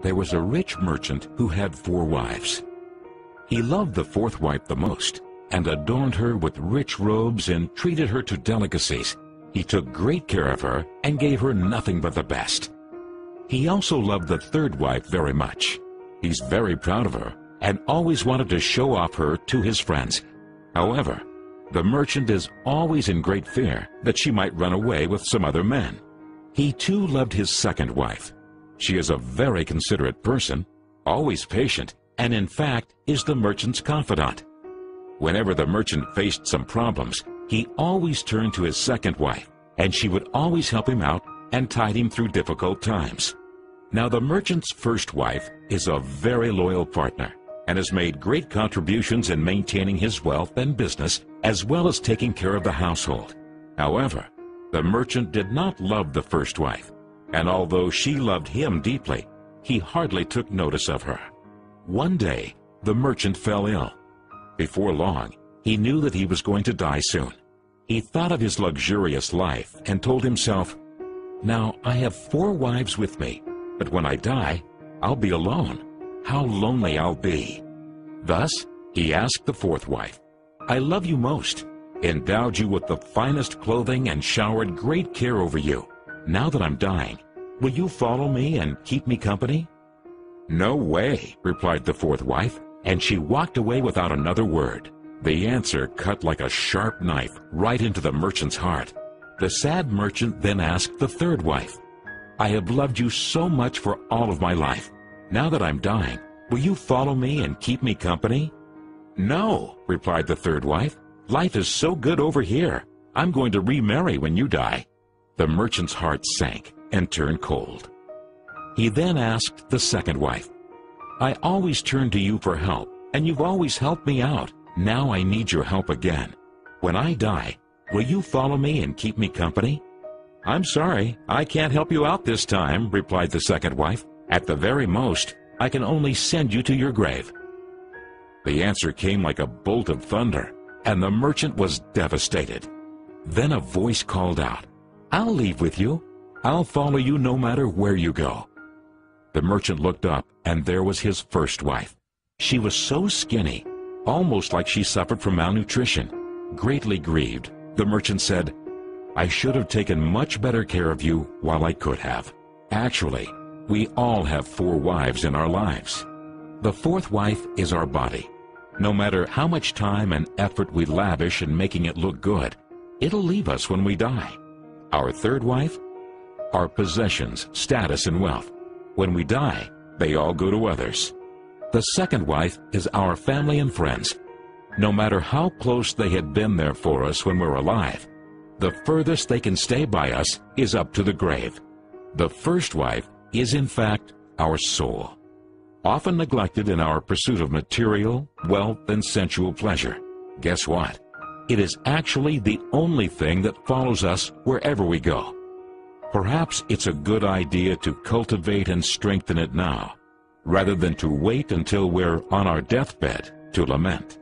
there was a rich merchant who had 4 wives. He loved the 4th wife the most, and adorned her with rich robes and treated her to delicacies. He took great care of her and gave her nothing but the best. He also loved the 3rd wife very much. He's very proud of her and always wanted to show off her to his friends. However, the merchant is always in great fear that she might run away with some other men. He too loved his 2nd wife. She is a very considerate person, always patient, and in fact is the merchant's confidant. Whenever the merchant faced some problems, he always turned to his 2nd wife, and she would always help him out and tide him through difficult times. Now the merchant's 1st wife is a very loyal partner and has made great contributions in maintaining his wealth and business, as well as taking care of the household. However, the merchant did not love the 1st wife, and although she loved him deeply, he hardly took notice of her. One day, the merchant fell ill. Before long, he knew that he was going to die soon. He thought of his luxurious life and told himself, "Now I have 4 wives with me, but when I die, I'll be alone. How lonely I'll be." Thus, he asked the 4th wife, "I love you most, endowed you with the finest clothing and showered great care over you. Now that I'm dying, will you follow me and keep me company?" "No way," replied the 4th wife, and she walked away without another word. The answer cut like a sharp knife right into the merchant's heart. The sad merchant then asked the 3rd wife, "I have loved you so much for all of my life. Now that I'm dying, will you follow me and keep me company?" "No," replied the 3rd wife. "Life is so good over here. I'm going to remarry when you die." The merchant's heart sank and turned cold. He then asked the 2nd wife, "I always turn to you for help, and you've always helped me out. Now I need your help again. When I die, will you follow me and keep me company?" "I'm sorry, I can't help you out this time," replied the 2nd wife. "At the very most, I can only send you to your grave." The answer came like a bolt of thunder, and the merchant was devastated. Then a voice called out, "I'll leave with you. I'll follow you no matter where you go." The merchant looked up, and there was his 1st wife. She was so skinny, almost like she suffered from malnutrition. Greatly grieved, the merchant said, "I should have taken much better care of you while I could have." Actually, we all have 4 wives in our lives. The 4th wife is our body. No matter how much time and effort we lavish in making it look good, it'll leave us when we die. Our 3rd wife? Our possessions, status, and wealth. When we die, they all go to others. The 2nd wife is our family and friends. No matter how close they had been there for us when we're alive, the furthest they can stay by us is up to the grave. The 1st wife is in fact our soul, often neglected in our pursuit of material, wealth, and sensual pleasure. Guess what? It is actually the only thing that follows us wherever we go. Perhaps it's a good idea to cultivate and strengthen it now, rather than to wait until we're on our deathbed to lament.